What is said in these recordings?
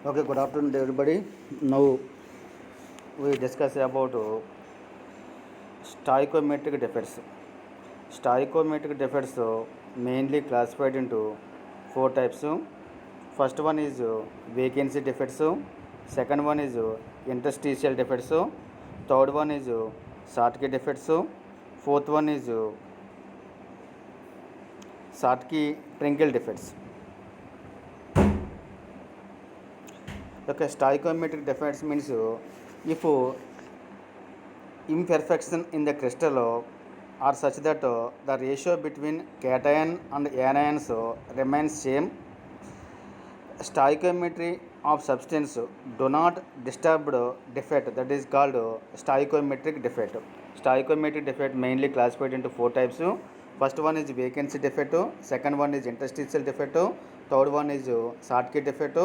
Okay, good afternoon everybody. Now we discuss about stoichiometric defects. Stoichiometric defects mainly classified into four types. First one is vacancy defects. Second one is interstitial defects. Third one is Schottky defects. Fourth one is Schottky-Pringle defects. Okay, stoichiometric defects means if imperfection in the crystal are such that the ratio between cation and anions remains same. Stoichiometry of substance do not disturb defect, that is called stoichiometric defect. Stoichiometric defect mainly classified into four types. First one is vacancy defect, second one is interstitial defect, third one is Schottky defect,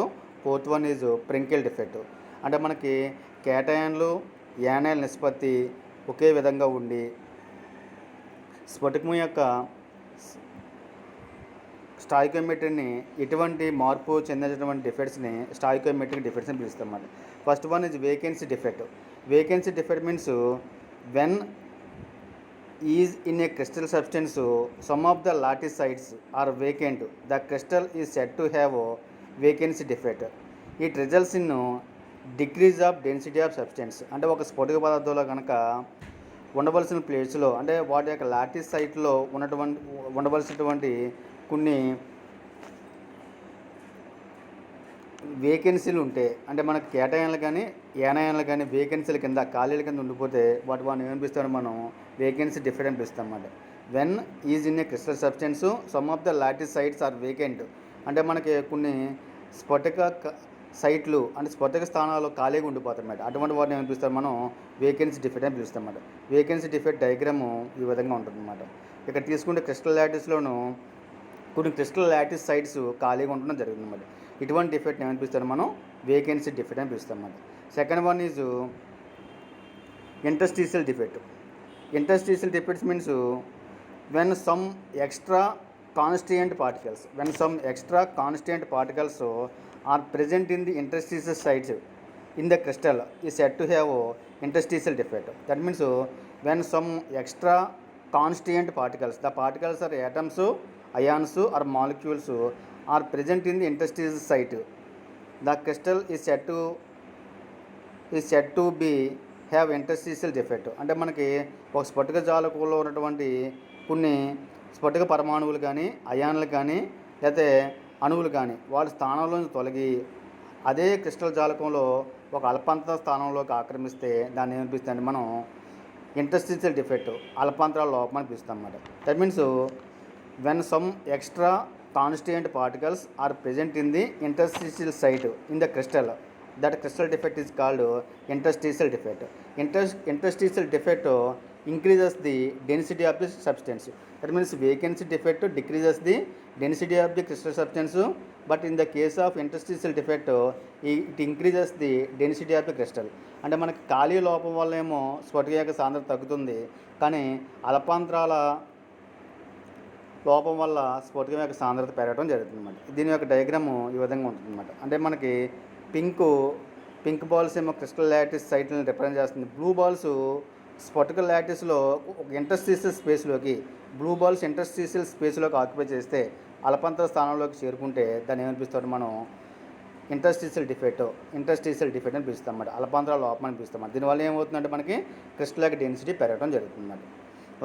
fourth one is Frenkel defect. అంటే మనకి కేటయాన్లు యానైల్ నిష్పత్తి ఒకే విధంగా ఉండి స్ఫటికం యొక్క స్టాయికోమెట్రీని ఎటువంటి మార్పు చెందినటువంటి డిఫెక్ట్స్ని స్టాయికోమెట్రిక్ defects అని పిలుస్తాం అన్నమాట. First one is vacancy defect. Vacancy defect means when is in a crystal substance some of the lattice sites are vacant the crystal is said to have vacancy defect. It results in decrease of density of substance. అంటే ఒక స్ఫటిక పదార్థంలో కనుక ఉండవలసిన ప్లేస్లో అంటే వాటి యొక్క లాటిస్ సైట్లో ఉండవలసినటువంటి కొన్ని వేకెన్సీలు ఉంటే, అంటే మనకు కేటయాన్లు కానీ యానయాన్లు కానీ వేకెన్సీల కింద ఖాళీల కింద ఉండిపోతే వాటిని ఏమనిపిస్తామో మనం వేకెన్సీ డిఫెక్ట్ అనిపిస్తాం అన్నమాట. When is in a crystal substance some of the lattice sites are vacant. అంటే మనకి కొన్ని స్ఫటిక సైట్లు అంటే స్ఫటిక స్థానాలు ఖాళీగా ఉండిపోతాయి అన్నమాట. అటువంటి వాటిని ఏమనిపిస్తారు మనం వేకెన్సీ డిఫెక్ట్ అని పిలుస్తాం అన్నమాట. వేకెన్సీ డిఫెక్ట్ డయాగ్రాము ఈ విధంగా ఉంటుంది అన్నమాట. ఇక్కడ తీసుకుంటే క్రిస్టల్ లాటిస్లోను కొన్ని క్రిస్టల్ లాటిస్ సైట్స్ ఖాళీగా ఉండడం జరుగుతుంది అన్నమాట. ఇటువంటి డిఫెక్ట్ ఏమనిపిస్తారు మనం వేకెన్సీ డిఫెక్ట్ అని పిలుస్తాం అన్నమాట. Second one is interstitial defect. Interstitial defects means when some extra constant particles are present in the interstitial sites in the crystal is said to have interstitial defect. That means when some extra constant particles, the particles are atoms, ions or molecules are present in the interstitial site, the crystal is said to be have interstitial defect. అంటే మనకి ఒక స్ఫటిక జాలకంలో ఉన్నటువంటి కొన్ని స్ఫటిక పరమాణువులు కానీ అయాన్లు కానీ లేకపోతే అణువులు కానీ వాళ్ళ స్థానంలో తొలగి అదే క్రిస్టల్ జాలకంలో ఒక అల్పాంతర స్థానంలోకి ఆక్రమిస్తే దాన్ని ఏమనిపిస్తుంది మనం ఇంటర్స్టిషియల్ డిఫెక్ట్, అల్పాంతరాల లోపం అని పిలుస్తాం అన్నమాట. That means when some extra constituent particles are present in the interstitial site in the crystal, that crystal defect is called interstitial defect. Interstitial defect increases the density of the substance. That means vacancy defect decreases the density of the crystal substance, but in the case of interstitial defect it increases the density of the crystal. అంటే మనకి ఖాళీ లోపం వల్ల ఏమో స్ఫటిక యొక్క సాంద్రత తగ్గుతుంది, కానీ అల్పాంతరాల లోపం వల్ల స్ఫటికం యొక్క సాంద్రత పెరగడం జరుగుతుంది అన్నమాట. దీని యొక్క డయాగ్రాము ఈ విధంగా ఉంటుంది అన్నమాట. అంటే మనకి పింక్ బాల్స్ ఏమో క్రిస్టల్ లాటిస్ సైట్లను రిప్రజెంట్ చేస్తుంది. బ్లూ బాల్స్ స్ఫటిక లాటిస్లో ఒక ఇంటర్స్టిషియల్ స్పేస్లోకి, బ్లూ బాల్స్ ఇంటర్స్టిషియల్ స్పేస్లోకి ఆక్యుపై చేస్తే అల్పాంతర స్థానంలోకి చేరుకుంటే దాన్ని ఏమనిపిస్తాడు మనం ఇంటర్స్టిషియల్ డిఫెక్ట్ అని పిలుస్తాం అన్నమాట. అల్పాంతరాల లోపం అని పిలుస్తాం అన్నమాట. దీనివల్ల ఏమవుతుందంటే మనకి క్రిస్టల్ యొక్క డెన్సిటీ పెరగడం జరుగుతుంది అన్నమాట.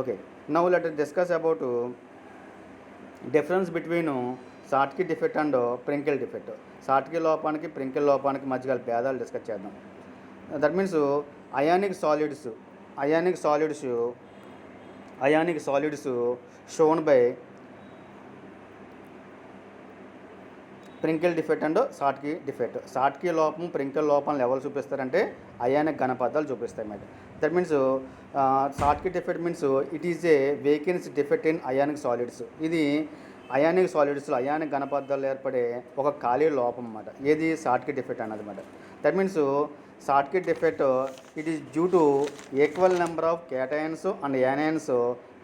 Okay, now let us discuss about difference between Schottky defect and Frenkel defect. Schottky లోపానికి ప్రింకిల్ లోపానికి మధ్య గల భేదాలు డిస్కస్ చేద్దాం. That means ionic solids shown by Frenkel defect and Schottky defect. Schottky లోపం ప్రింకిల్ లోపం ఎవరు చూపిస్తారంటే అయానిక్ ఘనపదాలు చూపిస్తాయి అన్నమాట. That means Schottky defect means it is a vacancy defect in ionic solids. ఇది అయానిక్ సాలిడ్స్లో అయానిక్ ఘనపదాలు ఏర్పడే ఒక ఖాళీ లోపం అన్నమాట. ఏది షాట్కీ డిఫెక్ట్ అన్నది అన్నమాట. That means Schottky defect it is due to equal number of cations and anions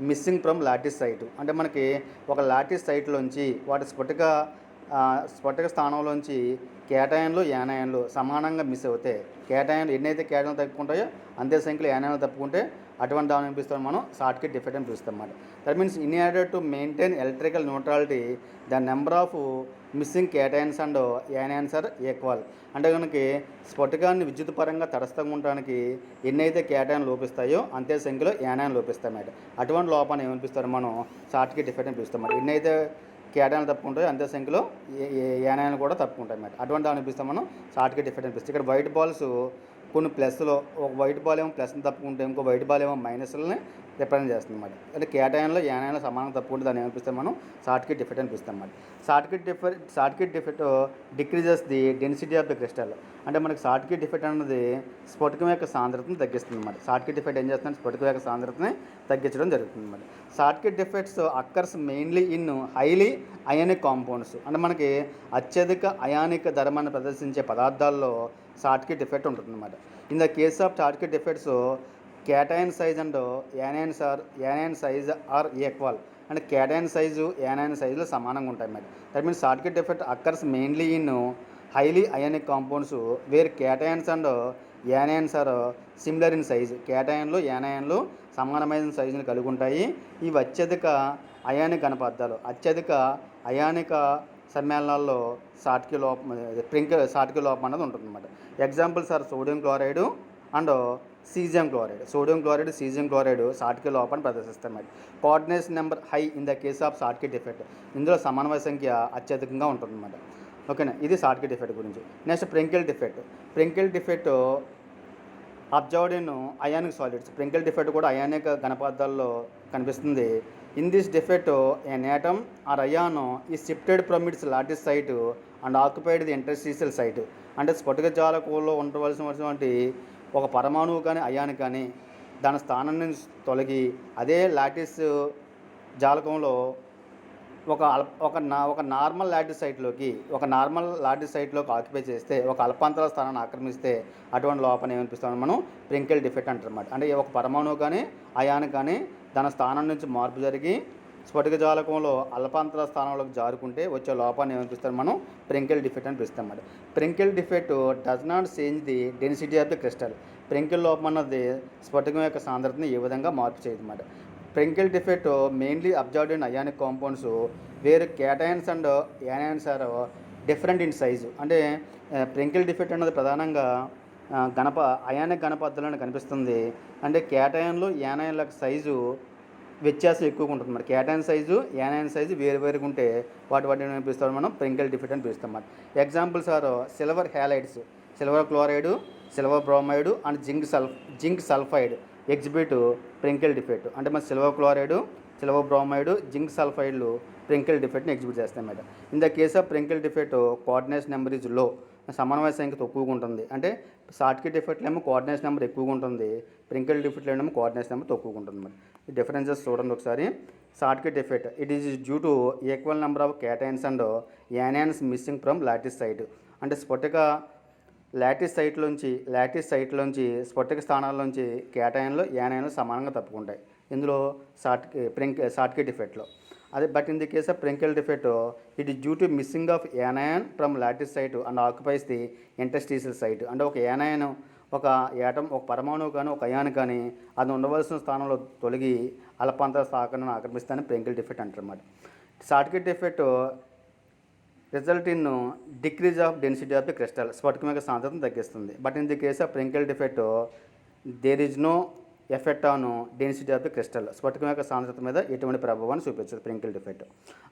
missing from lattice site. అంటే మనకి ఒక లాటిస్ సైట్లోంచి వాటి స్ఫటిక స్ఫటిక స్థానంలోంచి కేటయాన్లు యానయాన్లు సమానంగా మిస్ అవుతాయి. కేటయాన్లు ఎన్నైతే కేటయాన్లు తప్పుకుంటాయో అంతే సంఖ్యలో యానయాన్లు తప్పుకుంటే అటువంటి దాన్ని పిలుస్తాం మనం సర్క్యూట్ డిఫెక్ట్ అని పిలుస్తాం అన్నమాట. That means in order to maintain electrical neutrality the number of missing cations and anions are equal. అంటే కనుక స్ఫటికాన్ని విద్యుత్ పరంగా తటస్థంగా ఉండడానికి ఎన్నైతే కేటయాన్లు లోపిస్తాయో అంతే సంఖ్యలో యానయాన్లు లోపిస్తాయి అన్నమాట. అటువంటి లోపాన్ని ఏమనిపిస్తారు మనం సర్క్యూట్ డిఫెక్ట్ అని పిలుస్తాం అన్నమాట. ఎన్నైతే కేటయాన్లు తప్పుకుంటాయో అంతే సంఖ్యలో యానయాన్లు కూడా తప్పుకుంటాయి అన్నమాట. అటువంటి దాన్ని అనిపిస్తాం మనం సర్క్యూట్ డిఫెక్ట్ అనిపిస్తుంది. ఇక్కడ వైట్ బాల్స్ కొన్ని ప్లస్లో ఒక వైట్ బాల్ ఏమో ప్లస్ని తప్పుకుంటే ఇంకో వైట్ బాల్ ఏమో మైనస్లని రిప్రజెంట్ చేస్తుంది అన్నమాట. అంటే కేటయాన్లో యానయాన్లు సమానంగా తప్పుకుంటే దాన్ని ఏమనిపిస్తాం మనం సర్క్యూట్ డిఫెక్ట్ అనిపిస్తాం అన్నమాట. Circuit defect decreases the density of the crystal. అంటే మనకి సర్క్యూట్ డిఫెక్ట్ అన్నది స్ఫటికం యొక్క సాంద్రతను తగ్గిస్తుంది అన్నమాట. సర్క్యూట్ డిఫెక్ట్ ఏం చేస్తుంది, స్ఫటికం యొక్క సాంద్రతని తగ్గించడం జరుగుతుంది అన్నమాట. Circuit defects occurs mainly in highly ionic compounds. అంటే మనకి అత్యధిక అయానిక్ ధర్మాన్ని ప్రదర్శించే పదార్థాల్లో సర్క్యూట్ డిఫెక్ట్ ఉంటుందన్నమాట. In the case of circuit defects cation size and anion size are equal. అంటే కేటయాన్ సైజు యానయాన్ సైజులో సమానంగా ఉంటాయి అన్నమాట. That means circuit defect occurs mainly in highly ionic compounds where cations and anions are similar in size. కేటయాన్లు యానయాన్లు సమానమైన సైజుని కలిగి ఉంటాయి. ఇవి అత్యధిక అయానిక్ ఘనపదార్థాలు. అత్యధిక అయానిక సమ్మేళనాల్లో సాటికి లోపం అనేది ఉంటుందన్నమాట. Examples are sodium chloride and caesium chloride. Sodium chloride, caesium chloride సాటికి లోపాన్ని ప్రదర్శిస్తాయి. Coordination number high in the case of circuit defect. ఇందులో సమన్వయ సంఖ్య అత్యధికంగా ఉంటుందన్నమాట. ఓకేనా, ఇది సర్క్యూట్ డిఫెక్ట్ గురించి. Next Frenkel defect. Frenkel defect observed in ionic solids. Frenkel defect కూడా అయానిక్ ఘనపదార్థాల్లో కనిపిస్తుంది. In this defect an atom or ion is shifted from its lattice site and occupied the interstitial site. అంటే స్ఫటిక జాలకంలో ఉండవలసినటువంటి ఒక పరమాణువు కానీ అయాన్ కానీ దాని స్థానం నుంచి తొలగి అదే లాటిస్ జాలకంలో ఒక నార్మల్ లాటిస్ సైట్లోకి ఆక్యుపై చేస్తే, ఒక అల్పాంతర స్థానాన్ని ఆక్రమిస్తే అటువంటి లోపాన్ని ఏమనిపిస్తామని మనం ప్రింకిల్ డిఫెక్ట్ అంటారన్నమాట. అంటే ఒక పరమాణువు కానీ అయాన్ కానీ దాని స్థానం నుంచి మార్పు జరిగి స్ఫటిక జాలకంలో అల్పాంతర స్థానంలోకి జారుకుంటే వచ్చే లోపాన్ని ఏమనిపిస్తాం మనం ప్రింకిల్ డిఫెక్ట్ అని పిలుస్తాం అన్నమాట. Frenkel defect does not change the density of the crystal. Frenkel లోపం అన్నది స్ఫటికం యొక్క సాంద్రతని ఏ విధంగా మార్పు చేయదు అన్నమాట. Frenkel defect mainly observed in ionic compounds where cations and anions are different in size. అంటే ప్రింకిల్ డిఫెక్ట్ అన్నది ప్రధానంగా అయానిక్ ఘనపదార్థాలను కనిపిస్తుంది. అంటే కేటయాన్లు యానయాన్ల సైజు వ్యత్యాసం ఎక్కువగా ఉంటుంది. మరి కేటయాన్ సైజు యానయాన్ సైజు వేరుగా ఉంటే వాటిని పిలుస్తాం మనం ప్రింకిల్ డిఫెక్ట్ అని పిలుస్తాం అన్నమాట. Examples are silver halides, silver chloride, silver bromide and zinc sulphide exhibit Frenkel defect. అంటే మన silver chloride, silver bromide, zinc సల్ఫైడ్లు ప్రింకిల్ డిఫెక్ట్ని ఎగ్జిబిట్ చేస్తాయి అన్నమాట. In the case of Frenkel defect coordination number is low. సమన్వయ సంఖ్య తక్కువగా ఉంటుంది. అంటే సర్క్యూట్ డిఫెక్ట్లో ఏమో కోఆర్డినేషన్ నెంబర్ ఎక్కువగా ఉంటుంది, ప్రింకిల్ డిఫెక్ట్లో ఏమో కోఆర్డినేషన్ నెంబర్ తక్కువగా ఉంటుంది అన్నమాట. ఈ డిఫరెన్సెస్ చూడండి ఒకసారి. Circuit defect it is due to equal number of cations and anions missing from lattice site. అంటే స్ఫటిక లాటిస్ సైట్లోంచి స్ఫటిక స్థానాల్లోంచి కేటయాన్లు యానయాన్లు సమానంగా తప్పుకుంటాయి ఇందులో సర్క్యూట్ డిఫెక్ట్లో. అదే but in the case of Frenkel defect it is due to missing of anion from lattice site and occupies the interstitial site. అంటే ఒక యానయాన్, ఒక యాటమ్, ఒక పరమాణువు కానీ ఒక అయాన్ కానీ అది ఉండవలసిన స్థానంలో తొలగి అల్పాంతర స్థానాన్ని ఆక్రమిస్తానని ప్రింకిల్ డిఫెక్ట్ అంటారన్నమాట. Circuit defect result in decrease of density of the crystal. స్ఫటికం యొక్క సాంద్రతను తగ్గిస్తుంది. But in the case of Frenkel defect there is no effect on density of the crystal. స్ఫటికం యొక్క సాంద్రత మీద ఎటువంటి ప్రభావాన్ని చూపించదు ప్రింకిల్ డిఫెక్ట్.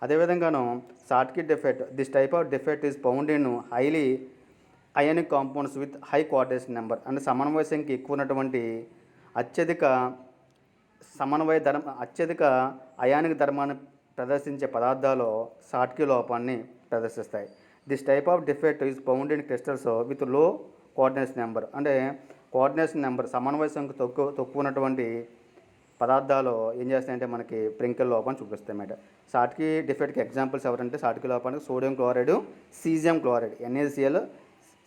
అదేవిధంగాను circuit defect this type of defect is found in highly ionic compounds with high coordination number. అంటే సమన్వయ సంఖ్య ఎక్కువ ఉన్నటువంటి అత్యధిక అయానిక్ ధర్మాన్ని ప్రదర్శించే పదార్థాలు సర్క్యూట్ లోపాన్ని ప్రదర్శిస్తాయి. This type of defect is found in crystals with లో కోఆర్డినేషన్ నెంబర్. అంటే కోఆర్డినేషన్ నెంబర్ సమన్వయ సంఖ్య తక్కువ ఉన్నటువంటి పదార్థాలు ఏం చేస్తాయంటే మనకి ప్రింకిల్ లోపాన్ని చూపిస్తాయి అన్నమాట. సర్క్యూట్ డిఫెక్ట్కి ఎగ్జాంపుల్స్ ఎవరంటే సర్క్యూట్ లోపానికి sodium chloride, caesium chloride, NaCl,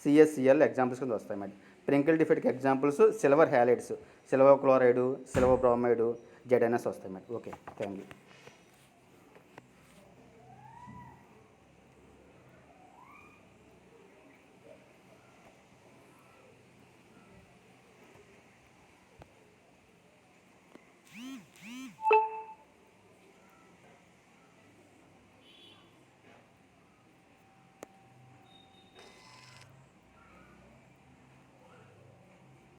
CaCl examples కింద వస్తాయి అన్నమాట. ప్రింకిల్ డిఫెక్ట్కి examples silver halides, silver chloride, silver bromide, ZnS వస్తాయి అన్నమాట. Okay, thank you.